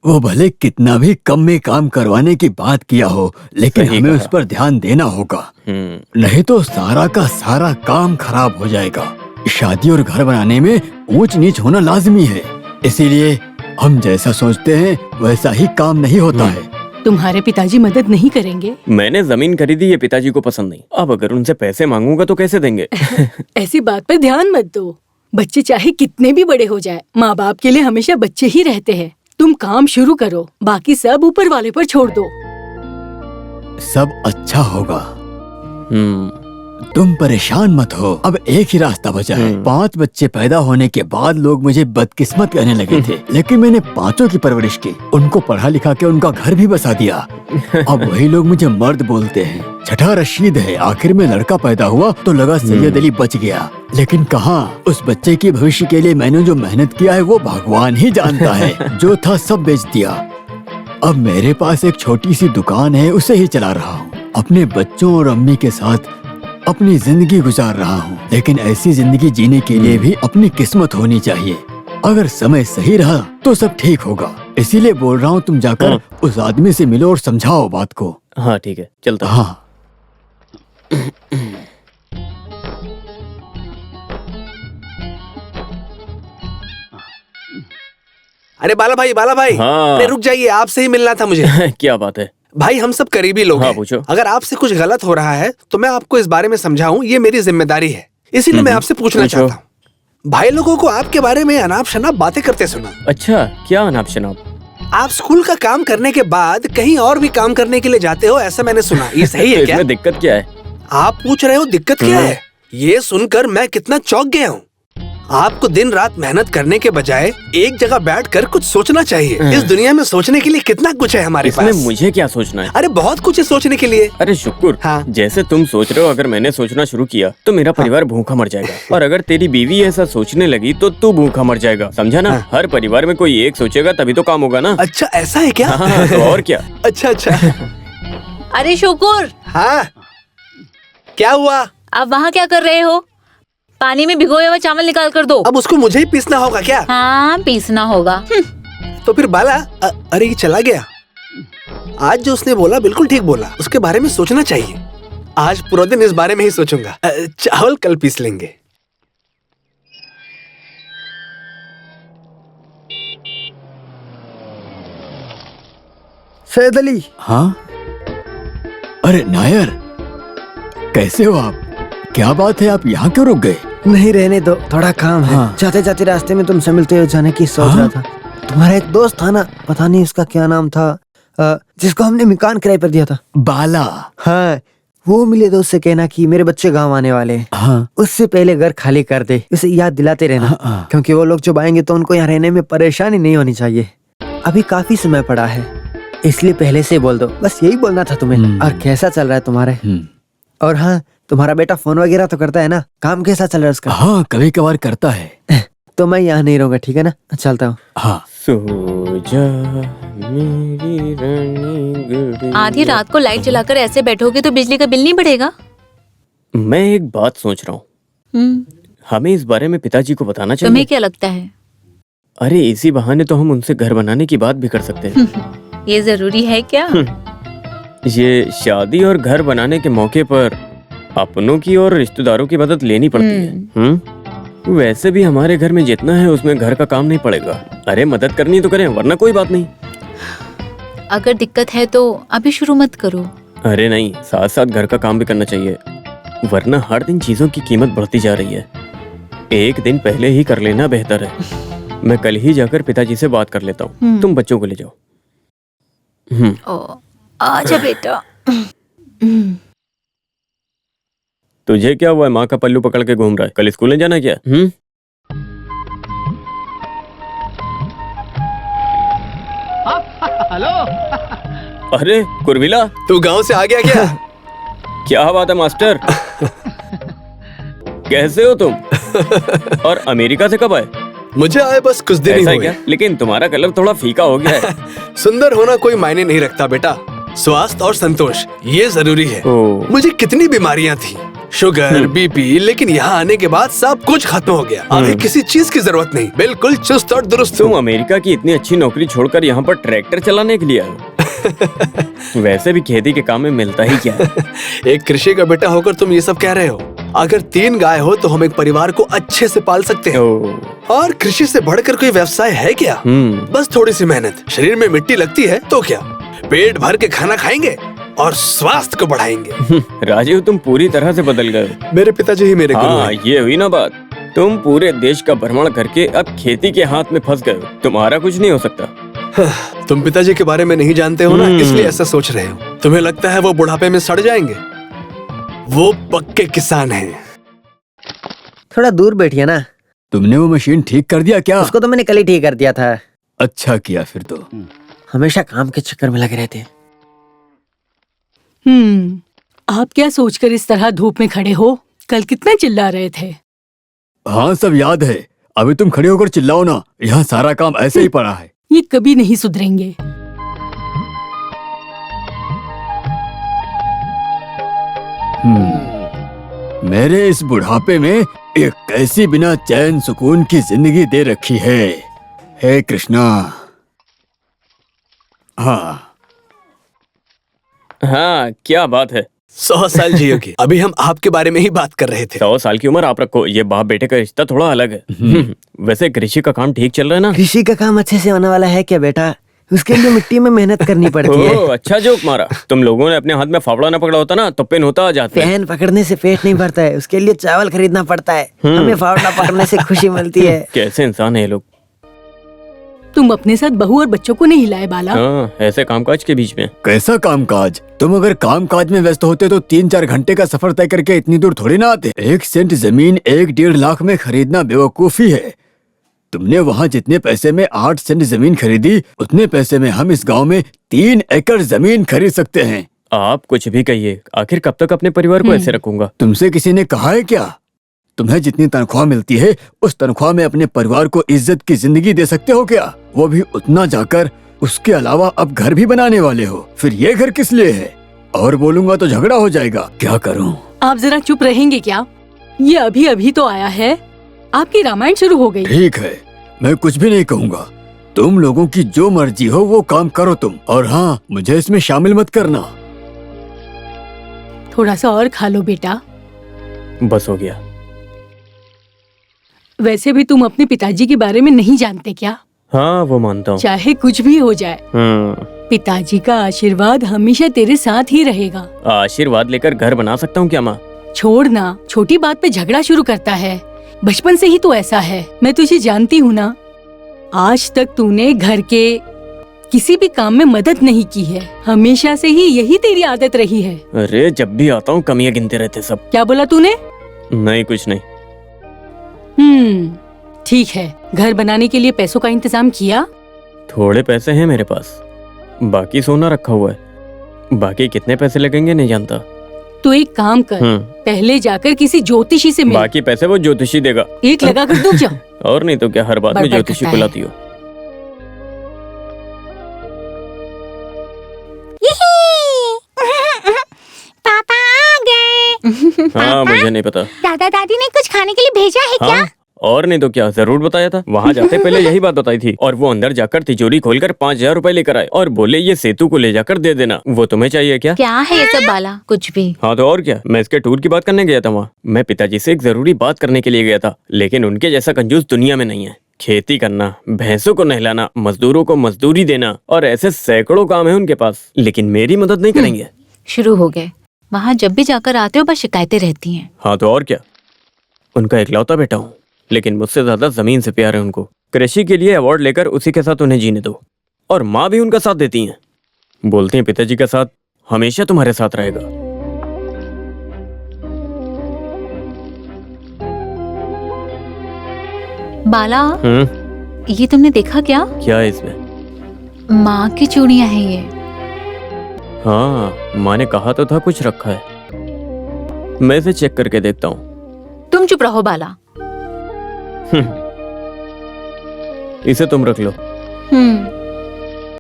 वो भले कितना भी कम में काम करवाने की बात किया हो, लेकिन हमें उस पर ध्यान देना होगा, नहीं तो सारा का सारा काम खराब हो जाएगा। शादी और घर बनाने में ऊंच नीच होना लाजमी है, इसीलिए हम जैसा सोचते हैं वैसा ही काम नहीं होता है। तुम्हारे पिताजी मदद नहीं करेंगे? मैंने जमीन खरीदी, ये पिताजी को पसंद नहीं। अब अगर उनसे पैसे मांगूंगा तो कैसे देंगे? ऐसी बात पर ध्यान मत दो। बच्चे चाहे कितने भी बड़े हो जाए, माँ बाप के लिए हमेशा बच्चे ही रहते हैं। तुम काम शुरू करो, बाकी सब ऊपर वाले पर छोड़ दो। सब अच्छा होगा, तुम परेशान मत हो। अब एक ही रास्ता बचा है। 5 बच्चे पैदा होने के बाद लोग मुझे बदकिस्मत कहने लगे थे, लेकिन मैंने 5 की परवरिश की, उनको पढ़ा लिखा के उनका घर भी बसा दिया। अब वही लोग मुझे मर्द बोलते हैं। 6ठा रशीद है। आखिर में लड़का पैदा हुआ तो लगा सैयद अली बच गया, लेकिन कहाँ, उस बच्चे के भविष्य के लिए मैंने जो मेहनत किया है वो भगवान ही जानता है। जो था सब बेच दिया। अब मेरे पास एक छोटी सी दुकान है, उसे ही चला रहा हूँ। अपने बच्चों और अम्मी के साथ अपनी जिंदगी गुजार रहा हूँ, लेकिन ऐसी जिंदगी जीने के लिए भी अपनी किस्मत होनी चाहिए। अगर समय सही रहा तो सब ठीक होगा। इसीलिए बोल रहा हूँ, तुम जाकर उस आदमी से मिलो और समझाओ बात को। हाँ ठीक है, चलता। हाँ। अरे बाला भाई, हाँ। अरे रुक जाइए, आपसे ही मिलना था मुझे। क्या बात है? भाई हम सब करीबी लोग हाँ, हैं। पूछो। अगर आपसे कुछ गलत हो रहा है तो मैं आपको इस बारे में समझाऊं, ये मेरी जिम्मेदारी है। इसीलिए मैं आपसे पूछना चाहता हूँ। भाई लोगों को आपके बारे में अनाप शनाप बातें करते सुना। अच्छा, क्या अनाप शनाप? आप स्कूल का काम करने के बाद कहीं और भी काम करने के लिए जाते हो, ऐसा मैंने सुना। ये सही है क्या? इसमें दिक्कत क्या है? आप पूछ रहे हो दिक्कत क्या है? ये सुनकर मैं कितना चौंक गया हूँ। आपको दिन रात मेहनत करने के बजाय एक जगह बैठकर कुछ सोचना चाहिए। इस दुनिया में सोचने के लिए कितना कुछ है हमारे इसमें पास। मुझे क्या सोचना है? अरे बहुत कुछ है सोचने के लिए। अरे शुक्र, हाँ। जैसे तुम सोच रहे हो, अगर मैंने सोचना शुरू किया तो मेरा परिवार भूखा मर जाएगा, और अगर तेरी बीवी ऐसा सोचने लगी तो तू भूखा मर जाएगा, समझा ना? हर परिवार में कोई एक सोचेगा तभी तो काम होगा ना। अच्छा ऐसा है क्या? हाँ, तो और क्या। अच्छा। अरे शुक्र, हाँ क्या हुआ? आप वहाँ क्या कर रहे हो? पानी में भिगोया हुआ चावल निकाल कर दो। अब उसको मुझे ही पीसना होगा क्या? हाँ, पीसना होगा। तो फिर बाला, अरे ये चला गया। आज जो उसने बोला बिल्कुल ठीक बोला, उसके बारे में सोचना चाहिए। आज पूरा दिन इस बारे में ही सोचूंगा। चावल कल पीस लेंगे। सैयद अली। हाँ? अरे नायर, कैसे हो आप? क्या बात है, आप यहाँ क्यों रुक गए? नहीं रहने दो, थोड़ा काम है। जाते जाते रास्ते में तुमसे मिलते हुए जाने की सोच रहा था। तुम्हारा एक दोस्त था ना, पता नहीं उसका क्या नाम था, जिसको हमने मकान किराए पर दिया था। बाला। हाँ, वो मिले तो उससे कहना कि मेरे बच्चे गांव आने वाले हैं। हाँ। उससे पहले घर खाली कर दे, उसे याद दिलाते रहना। क्योंकि वो लोग जब आएंगे तो उनको यहाँ रहने में परेशानी नहीं होनी चाहिए। अभी काफी समय पड़ा है, इसलिए पहले से बोल दो। बस यही बोलना था तुम्हें। और कैसा चल रहा है तुम्हारे? और हाँ, तुम्हारा बेटा फोन वगैरह तो करता है ना? काम कैसा चल रहा है उसका? हाँ, कभी कभार करता है। तो मैं यहाँ नहीं रहूंगा, ठीक है ना? चलता हूँ। हाँ। सो जा मेरी रानी गुड़िया। आधी रात को लाइट जलाकर ऐसे बैठोगे तो बिजली का बिल नहीं बढ़ेगा? मैं एक बात सोच रहा हूँ, हमें इस बारे में पिताजी को बताना चाहिए। तुम्हें क्या लगता है? अरे इसी बहाने तो हम उनसे घर बनाने की बात भी कर सकते हैं। ये जरूरी है क्या? ये शादी और घर बनाने के मौके पर अपनों की और रिश्तेदारों की मदद लेनी पड़ती है। वैसे भी हमारे घर में जितना है उसमें घर का काम नहीं पड़ेगा। अरे मदद करनी तो करें, वरना कोई बात नहीं। अगर दिक्कत है तो अभी शुरू मत करो। अरे नहीं, साथ साथ घर का काम भी करना चाहिए, वरना हर दिन चीजों की कीमत बढ़ती जा रही है। एक दिन पहले ही कर लेना बेहतर है। मैं कल ही जाकर पिताजी से बात कर लेता हूँ। तुम बच्चों को ले जाओ। आजा बेटा। तुझे क्या हुआ है? माँ का पल्लू पकड़ के घूम रहा है। कल स्कूल नहीं जाना क्या? हेलो। अरे कुरविला, तू गांव से आ गया क्या? क्या बात है मास्टर। कैसे हो तुम? और अमेरिका से कब आए? मुझे आए बस कुछ दिन ही ऐसा हुए। क्या? लेकिन तुम्हारा कलर थोड़ा फीका हो गया है। सुंदर होना कोई मायने नहीं रखता बेटा, स्वास्थ्य और संतोष ये जरूरी है। मुझे कितनी बीमारियां थी, शुगर, बीपी, लेकिन यहाँ आने के बाद सब कुछ खत्म हो गया। अभी किसी चीज की जरूरत नहीं, बिल्कुल चुस्त और दुरुस्त तुम हूँ। अमेरिका की इतनी अच्छी नौकरी छोड़कर यहाँ पर ट्रैक्टर चलाने के लिए आए हो। वैसे भी खेती के काम में मिलता ही क्या है। एक कृषि का बेटा होकर तुम ये सब कह रहे हो। अगर 3 गाय हो तो हम एक परिवार को अच्छे से पाल सकते हैं। ओ, और कृषि से बढ़कर कोई व्यवसाय है क्या? बस थोड़ी सी मेहनत, शरीर में मिट्टी लगती है तो क्या, पेट भर के खाना खाएंगे और स्वास्थ्य को बढ़ाएंगे। राजीव तुम पूरी तरह से बदल गए हो। मेरे पिताजी ही मेरे गुरु हाँ, हैं। ये हुई ना बात। तुम पूरे देश का भ्रमण करके अब खेती के हाथ में फंस गए हो। तुम्हारा कुछ नहीं हो सकता। तुम पिताजी के बारे में नहीं जानते हो ना, इसलिए ऐसा सोच रहे हो। तुम्हें लगता है वो बुढ़ापे में सड़ जाएंगे? वो पक्के किसान हैं। थोड़ा दूर बैठिए ना। तुमने वो मशीन ठीक कर दिया क्या? उसको तो मैंने कल ही ठीक कर दिया था। अच्छा किया फिर तो। हमेशा काम के चक्कर में लगे रहते हैं। आप क्या सोचकर इस तरह धूप में खड़े हो? कल कितना चिल्ला रहे थे। हाँ सब याद है। अभी तुम खड़े होकर चिल्लाओ ना, यहाँ सारा काम ऐसे ही पड़ा है। ये कभी नहीं सुधरेंगे। मेरे इस बुढ़ापे में एक कैसी बिना चैन सुकून की जिंदगी दे रखी है। हे कृष्णा। हाँ हाँ, क्या बात है। 100 साल जियोगे। अभी हम आपके बारे में ही बात कर रहे थे। 100 साल की उम्र आप रखो, ये बाप बेटे का रिश्ता थोड़ा अलग है। वैसे कृषि का काम ठीक चल रहा है ना? कृषि का काम अच्छे से होने वाला है क्या बेटा? उसके लिए मिट्टी में मेहनत करनी पड़ती है। ओह, अच्छा जोक मारा। तुम लोगों ने अपने हाथ में फावड़ा न पकड़ा होता ना तो पेन होता आ जाता है। पेन पकड़ने से पेट नहीं भरता है, उसके लिए चावल खरीदना पड़ता है। हमें फावड़ा पकड़ने से खुशी मिलती है। कैसे इंसान है ये लोग। तुम अपने साथ बहू और बच्चों को नहीं लाए बाला? हाँ, ऐसे कामकाज के बीच में। कैसा कामकाज? तुम अगर कामकाज में व्यस्त होते तो 3-4 घंटे का सफर तय करके इतनी दूर थोड़ी ना आते। 1 सेंट जमीन 1-1.5 लाख में खरीदना बेवकूफी है। तुमने वहाँ जितने पैसे में 8 सेंट जमीन खरीदी, उतने पैसे में हम इस गांव में 3 एकड़ जमीन खरीद सकते हैं। आप कुछ भी कहिए, आखिर कब तक अपने परिवार को ऐसे रखूंगा? तुमसे किसी ने कहा है क्या? तुम्हें जितनी तनख्वाह मिलती है उस तनख्वाह में अपने परिवार को इज्जत की जिंदगी दे सकते हो क्या? वो भी उतना जाकर। उसके अलावा अब घर भी बनाने वाले हो, फिर ये घर किस लिए है? और बोलूंगा तो झगड़ा हो जाएगा। क्या करूं? आप जरा चुप रहेंगे क्या? ये अभी अभी तो आया है, आपकी रामायण शुरू हो गई। ठीक है, मैं कुछ भी नहीं कहूँगा। तुम लोगों की जो मर्जी हो वो काम करो तुम। और हाँ, मुझे इसमें शामिल मत करना। थोड़ा सा और खा लो बेटा। बस हो गया। वैसे भी तुम अपने पिताजी के बारे में नहीं जानते क्या? हाँ, वो मानता हूँ। चाहे कुछ भी हो जाए, पिताजी का आशीर्वाद हमेशा तेरे साथ ही रहेगा। आशीर्वाद लेकर घर बना सकता हूँ क्या माँ? छोड़ना, छोटी बात पे झगड़ा शुरू करता है। बचपन से ही तो ऐसा है, मैं तुझे जानती हूँ ना। आज तक तूने घर के किसी भी काम में मदद नहीं की है, हमेशा से ही यही तेरी आदत रही है। अरे जब भी आता हूँ कमियां गिनते रहते सब। क्या बोला तूने? नहीं, कुछ नहीं। ठीक है। घर बनाने के लिए पैसों का इंतजाम किया? थोड़े पैसे हैं मेरे पास, बाकी सोना रखा हुआ है। बाकी कितने पैसे लगेंगे नहीं जानता। तो एक काम कर, पहले जाकर किसी ज्योतिषी से मिल। बाकी पैसे वो ज्योतिषी देगा। एक लगा कर दूं क्या? और नहीं तो क्या, हर बात में बड़बड़ ज्योतिषी करता बुलाती हो। पापा आ गए। हाँ, मुझे नहीं पता। दादा दादी ने कुछ खाने के लिए भेजा है क्या? हाँ, और नहीं तो क्या, जरूर बताया था। वहाँ जाते पहले यही बात बताई थी। और वो अंदर जाकर तिजोरी खोलकर 5000 रुपए लेकर आए और बोले ये सेतु को ले जाकर दे देना। वो तुम्हें चाहिए क्या? क्या है ये सब बाला? कुछ भी। हाँ तो और क्या, मैं इसके टूर की बात करने गया था वहाँ। मैं पिताजी से एक जरूरी बात करने के लिए गया था, लेकिन उनके जैसा कंजूस दुनिया में नहीं है। खेती करना, भैंसों को नहलाना, मजदूरों को मजदूरी देना और ऐसे सैकड़ों काम है उनके पास, लेकिन मेरी मदद नहीं करेंगे। शुरू हो गए। वहाँ जब भी जाकर आते हो बस शिकायतें रहती हैं। हाँ तो और क्या, उनका इकलौता बेटा हूँ, लेकिन मुझसे ज्यादा जमीन से प्यार है उनको। कृषि के लिए अवार्ड लेकर उसी के साथ उन्हें जीने दो। और माँ भी उनका साथ देती हैं, बोलती हैं पिताजी का साथ हमेशा तुम्हारे साथ रहेगा। बाला, ये तुमने देखा क्या? क्या है इसमें? माँ की चूड़ियाँ हैं ये। हाँ, माँ ने कहा तो था कुछ रखा है। मैं इसे चेक करके देखता हूँ। तुम चुप रहो बाला। इसे तुम रख लो।